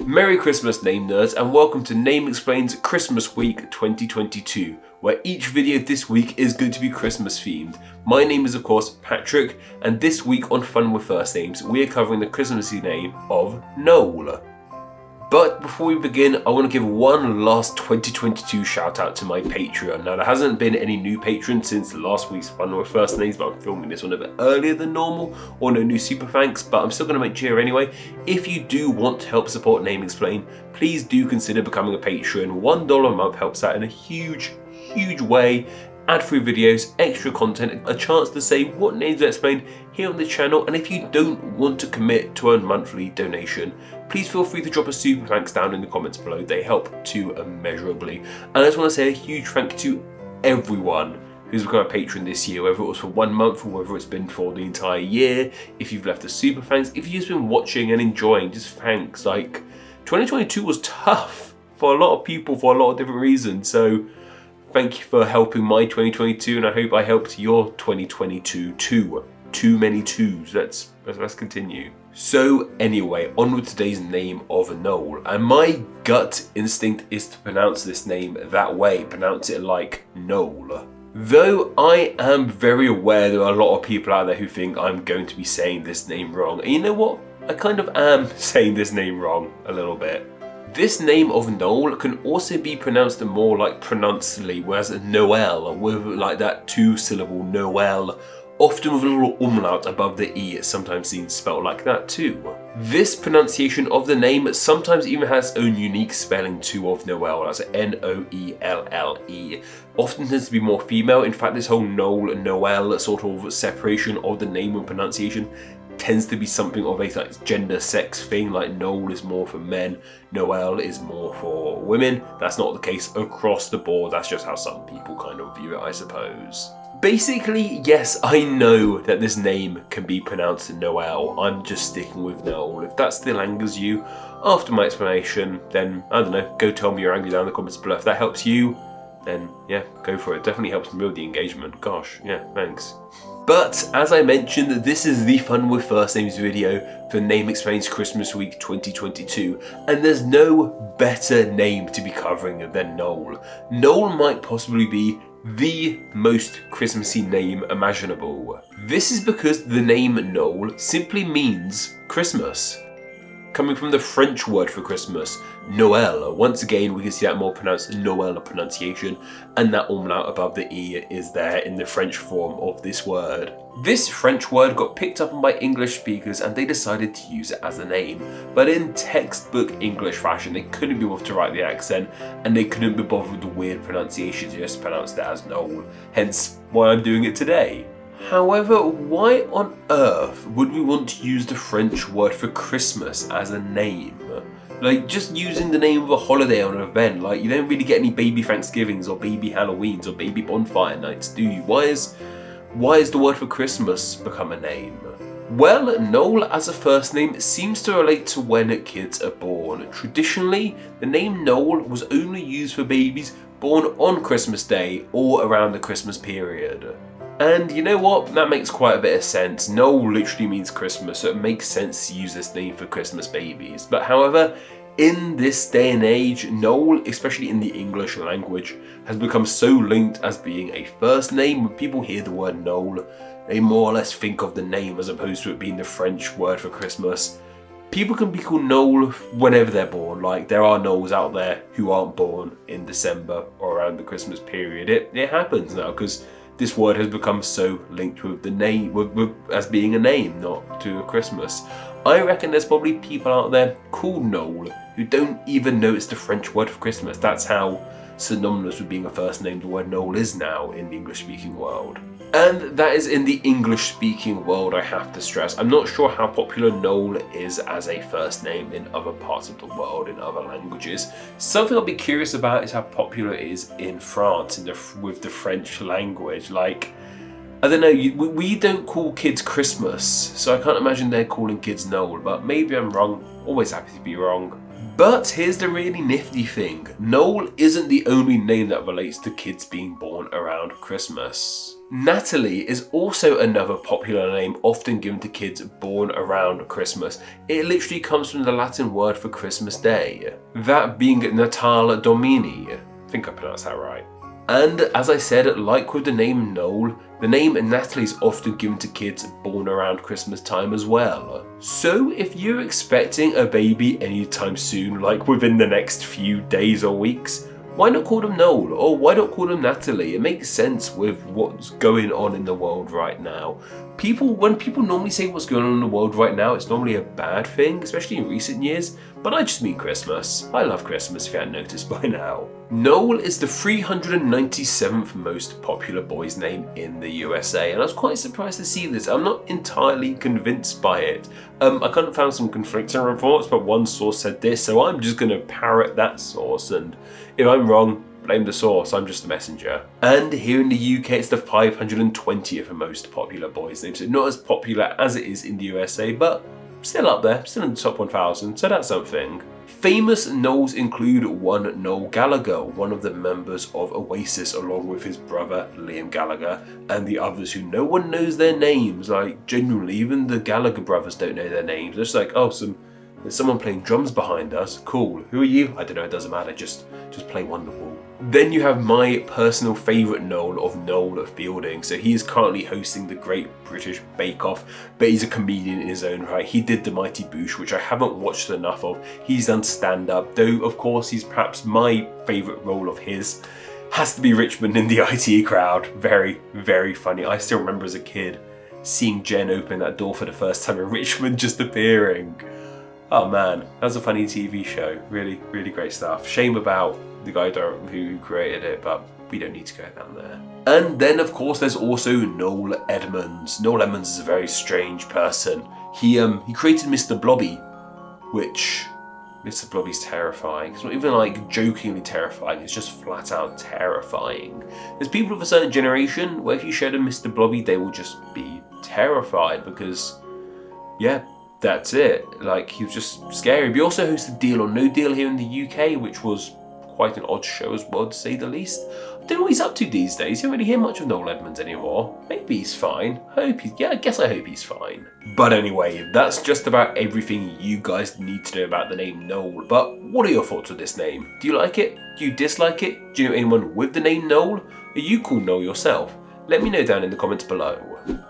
Merry Christmas name nerds, and welcome to Name Explain's Christmas Week 2022, where each video this week is going to be Christmas themed. My name is of course Patrick, and this week on Fun with First Names we are covering the Christmassy name of Noel. But before we begin, I want to give one last 2022 shout out to my Patreon. Now there hasn't been any new patrons since last week's Fun with First Names, but I'm filming this one a bit earlier than normal, or no new super thanks, but I'm still going to make sure anyway. If you do want to help support Name Explain, please do consider becoming a patron. $1 a month helps out in a huge way. Ad-free videos, extra content, a chance to say what names are explained here on the channel, and if you don't want to commit to a monthly donation, please feel free to drop a super thanks down in the comments below. They help too immeasurably. And I just want to say a huge thank you to everyone who's become a patron this year, whether it was for 1 month or whether it's been for the entire year. If you've left a super thanks, if you've just been watching and enjoying, just thanks. Like, 2022 was tough for a lot of people for a lot of different reasons, so thank you for helping my 2022, and I hope I helped your 2022 too. Too many twos. Let's continue. So anyway, on with today's name of Noel, and my gut instinct is to pronounce this name that way, pronounce it like Noel. Though I am very aware there are a lot of people out there who think I'm going to be saying this name wrong, and you know what? I kind of am saying this name wrong a little bit. This name of Noel can also be pronounced more like pronuncially, whereas Noel, with like that 2-syllable Noel, often with a little umlaut above the E, it's sometimes seen spelled like that too. This pronunciation of the name sometimes even has its own unique spelling too of Noel, that's N-O-E-L-L-E. Often tends to be more female. In fact, this whole Noel sort of separation of the name and pronunciation tends to be something of a like gender sex thing, like Noel is more for men, Noel is more for women. That's not the case across the board, that's just how some people kind of view it, I suppose. Basically, yes, I know that this name can be pronounced Noel. I'm just sticking with Noel. If that still angers you after my explanation, then I don't know, go tell me you're angry down in the comments below. If that helps you, then yeah, go for it. Definitely helps me build the engagement. Gosh, yeah, thanks. But as I mentioned, this is the Fun with First Names video for Name Explains Christmas Week 2022, and there's no better name to be covering than Noel. Noel might possibly be the most Christmassy name imaginable. This is because the name Noel simply means Christmas. Coming from the French word for Christmas, Noël. Once again, we can see that more pronounced Noel pronunciation, and that umlaut above the E is there in the French form of this word. This French word got picked up on by English speakers and they decided to use it as a name. But in textbook English fashion, they couldn't be bothered to write the accent, and they couldn't be bothered with the weird pronunciations, they just pronounced it as Noel. Hence why I'm doing it today. However, why on earth would we want to use the French word for Christmas as a name? Like, just using the name of a holiday or an event, like you don't really get any baby Thanksgivings or baby Halloweens or baby bonfire nights, do you? Why is the word for Christmas become a name? Well, Noel as a first name seems to relate to when kids are born. Traditionally, the name Noel was only used for babies born on Christmas Day or around the Christmas period. And you know what? That makes quite a bit of sense. Noel literally means Christmas, so it makes sense to use this name for Christmas babies. But however, in this day and age, Noel, especially in the English language, has become so linked as being a first name. When people hear the word Noel, they more or less think of the name as opposed to it being the French word for Christmas. People can be called Noel whenever they're born. Like, there are Noels out there who aren't born in December or around the Christmas period. It happens now because this word has become so linked with the name, as being a name, not to a Christmas. I reckon there's probably people out there called Noel who don't even know it's the French word for Christmas. That's how synonymous with being a first name the word Noel is now in the English-speaking world. And that is in the English-speaking world, I have to stress. I'm not sure how popular Noel is as a first name in other parts of the world, in other languages. Something I'll be curious about is how popular it is in France with the French language. Like, I don't know, we don't call kids Christmas, so I can't imagine they're calling kids Noel, but maybe I'm wrong. Always happy to be wrong. But here's the really nifty thing. Noel isn't the only name that relates to kids being born around Christmas. Natalie is also another popular name often given to kids born around Christmas. It literally comes from the Latin word for Christmas Day, that being Natale Domini. I think I pronounced that right. And as I said, like with the name Noel, the name Natalie is often given to kids born around Christmas time as well. So if you're expecting a baby anytime soon, like within the next few days or weeks, why not call them Noel, or why not call them Natalie? It makes sense with what's going on in the world right now. When people normally say what's going on in the world right now, it's normally a bad thing, especially in recent years, but I just mean Christmas. I love Christmas if you hadn't noticed by now. Noel is the 397th most popular boy's name in the USA, and I was quite surprised to see this. I'm not entirely convinced by it. I kind of found some conflicting reports, but one source said this, so I'm just going to parrot that source, and if I'm wrong, blame the source, I'm just the messenger. And here in the UK, it's the 520th most popular boy's name, so not as popular as it is in the USA, but still up there, still in the top 1,000, so that's something. Famous Noels include one Noel Gallagher, one of the members of Oasis, along with his brother Liam Gallagher, and the others who no one knows their names. Like, genuinely, even the Gallagher brothers don't know their names. They're just like, oh, there's someone playing drums behind us. Cool. Who are you? I don't know. It doesn't matter. Just play Wonderwall. Then you have my personal favourite Noel of Noel Fielding. So he is currently hosting the Great British Bake Off, but he's a comedian in his own right. He did The Mighty Boosh, which I haven't watched enough of. He's done stand-up, though of course he's perhaps my favourite role of his. Has to be Richmond in the IT Crowd. Very, very funny. I still remember as a kid seeing Jen open that door for the first time and Richmond just appearing. Oh man, that's a funny TV show. Really, really great stuff. Shame about the guy who created it, but we don't need to go down there. And then of course there's also Noel Edmonds. Noel Edmonds is a very strange person. He created Mr. Blobby, which Mr. Blobby's terrifying. It's not even like jokingly terrifying, it's just flat out terrifying. There's people of a certain generation where if you show them Mr. Blobby, they will just be terrified because, yeah, that's it. Like, he was just scary. We also hosted Deal or No Deal here in the UK, which was quite an odd show as well, to say the least. I don't know what he's up to these days. You don't really hear much of Noel Edmonds anymore. Maybe he's fine. I guess I hope he's fine. But anyway, that's just about everything you guys need to know about the name Noel. But what are your thoughts on this name? Do you like it? Do you dislike it? Do you know anyone with the name Noel? Are you called Noel yourself? Let me know down in the comments below.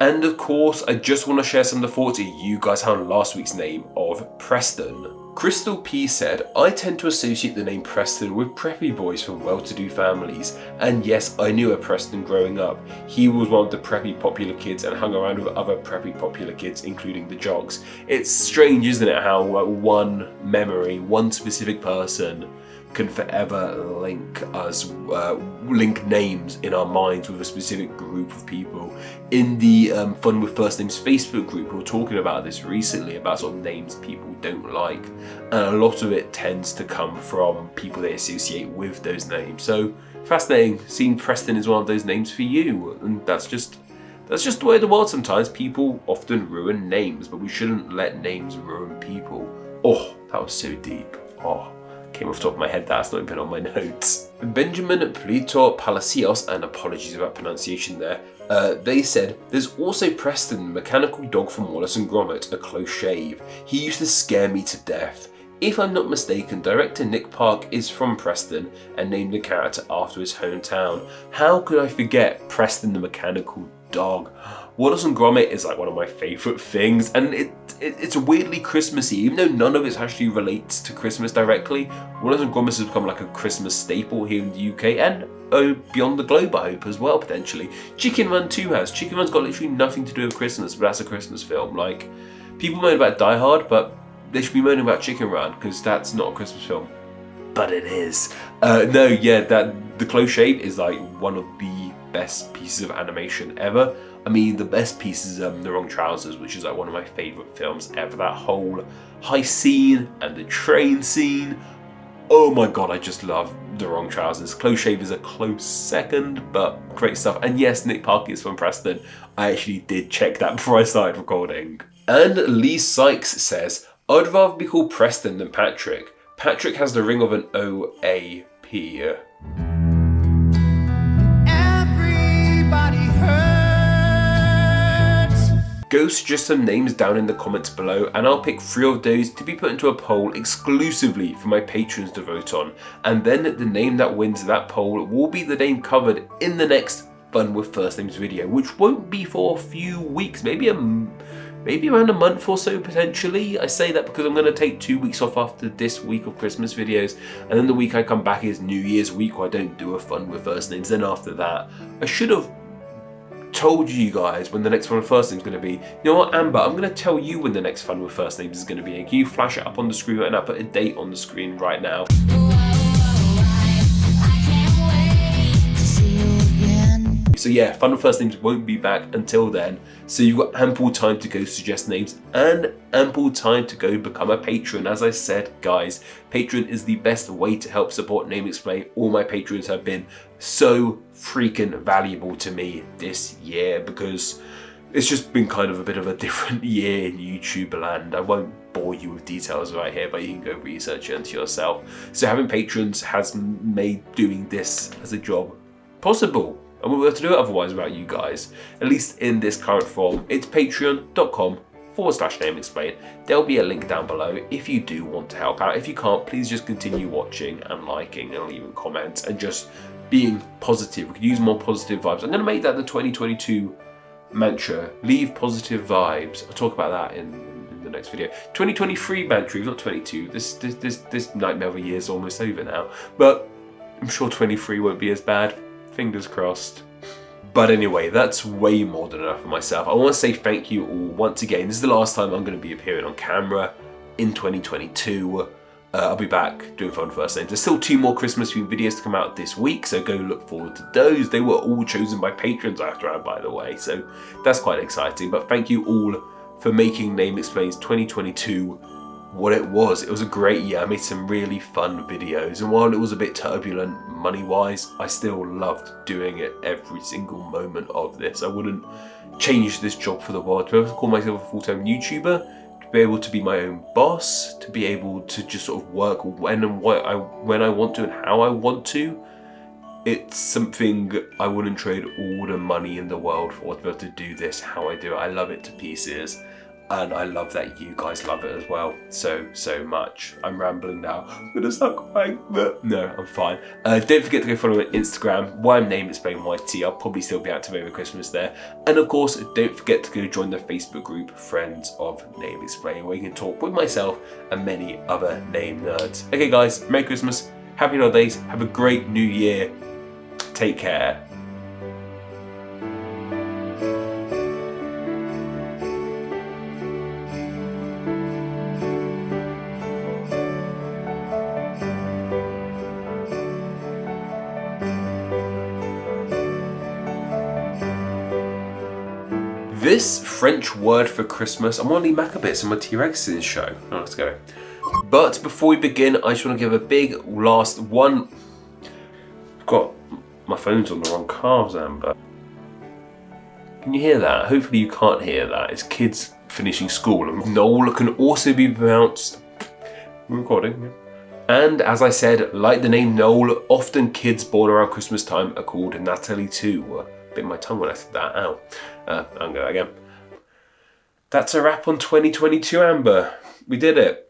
And of course, I just want to share some of the thoughts you guys had on last week's name of Preston. Crystal P said, I tend to associate the name Preston with preppy boys from well-to-do families, and yes, I knew a Preston growing up. He was one of the preppy popular kids and hung around with other preppy popular kids, including the jocks. It's strange, isn't it, how one memory, one specific person can forever link names in our minds with a specific group of people. In the Fun with First Names Facebook group, we were talking about this recently, about sort of names people don't like, and a lot of it tends to come from people they associate with those names. So fascinating, seeing Preston is one of those names for you, and that's just the way of the world sometimes. People often ruin names, but we shouldn't let names ruin people. Oh, that was so deep. Oh, came off the top of my head, that's not even on my notes. Benjamin Polito Palacios, and apologies about pronunciation there, they said, there's also Preston, mechanical dog from Wallace and Gromit, a close shave. He used to scare me to death. If I'm not mistaken, director Nick Park is from Preston and named the character after his hometown. How could I forget Preston the mechanical dog? Wallace and Gromit is like one of my favourite things, and it's weirdly Christmassy, even though none of it actually relates to Christmas directly. Wallace and Gromit has become like a Christmas staple here in the UK and beyond the globe, I hope, as well, potentially. Chicken Run 2 has. Chicken Run's got literally nothing to do with Christmas, but that's a Christmas film. Like, people moan about Die Hard, but they should be moaning about Chicken Run, because that's not a Christmas film. But it is. The close shave is like one of the best pieces of animation ever. I mean, the best piece is The Wrong Trousers, which is like one of my favourite films ever. That whole heist scene and the train scene. Oh my god, I just love The Wrong Trousers. Close Shave is a close second, but great stuff. And yes, Nick Park is from Preston. I actually did check that before I started recording. And Lee Sykes says, I'd rather be called Preston than Patrick. Patrick has the ring of an OAP. Everybody heard Go suggest some names down in the comments below and I'll pick 3 of those to be put into a poll exclusively for my patrons to vote on. And then the name that wins that poll will be the name covered in the next Fun with First Names video, which won't be for a few weeks, maybe around a month or so potentially. I say that because I'm going to take 2 weeks off after this week of Christmas videos, and then the week I come back is New Year's week where I don't do a Fun with First Names. Then after that, I should have told you guys when the next Fun with First Names is going to be. You know what, Amber, I'm going to tell you when the next Fun with First Names is going to be. And can you flash it up on the screen right now? Put a date on the screen right now. So yeah, Fun with First Names won't be back until then, so you've got ample time to go suggest names and ample time to go become a patron. As I said, guys, Patreon is the best way to help support Name Explain. All my patrons have been so freaking valuable to me this year because it's just been kind of a bit of a different year in YouTube land. I won't bore you with details right here, but you can go research it into yourself. So having patrons has made doing this as a job possible. I wouldn't be able to do it otherwise without you guys, at least in this current form. It's patreon.com/Name Explain. There'll be a link down below if you do want to help out. If you can't, please just continue watching and liking and leaving comments and just being positive. We could use more positive vibes. I'm going to make that the 2022 mantra. Leave positive vibes. I'll talk about that in the next video. 2023 mantra, not 22. This nightmare of a year is almost over now, but I'm sure 23 won't be as bad. Fingers crossed. But anyway, that's way more than enough for myself. I want to say thank you all once again. This is the last time I'm going to be appearing on camera in 2022. I'll be back doing Fun First Names. There's still 2 more Christmas themed videos to come out this week, so go look forward to those. They were all chosen by patrons after all, by the way, so that's quite exciting. But thank you all for making Name Explains 2022 what it was. It was a great year. I made some really fun videos, and while it was a bit turbulent money wise, I still loved doing it every single moment of this. I wouldn't change this job for the world. To be able to call myself a full-time YouTuber, to be able to be my own boss, to be able to just sort of work when I want to and how I want to, it's something I wouldn't trade all the money in the world for, to be able to do this how I do it. I love it to pieces. And I love that you guys love it as well so much. I'm rambling now. I'm gonna start crying, but no, I'm fine. Don't forget to go follow me on Instagram, why I'm Name Explain YT. I'll probably still be active over Christmas there. And of course, don't forget to go join the Facebook group Friends of Name Explain, where you can talk with myself and many other name nerds. Okay guys, Merry Christmas, Happy Holidays, have a great New Year. Take care. This French word for Christmas, I'm on Lee Macabits and my T-Rex's show. Oh, let's go. But before we begin, I just want to give a big last one. Got my phone's on the wrong calves, Amber. Can you hear that? Hopefully you can't hear that. It's kids finishing school. And Noel can also be pronounced. I'm recording. Yeah. And as I said, like the name Noel, often kids born around Christmas time are called Natalie too. Bit my tongue when I said that. Ow. I'll go again. That's a wrap on 2022, Amber. We did it.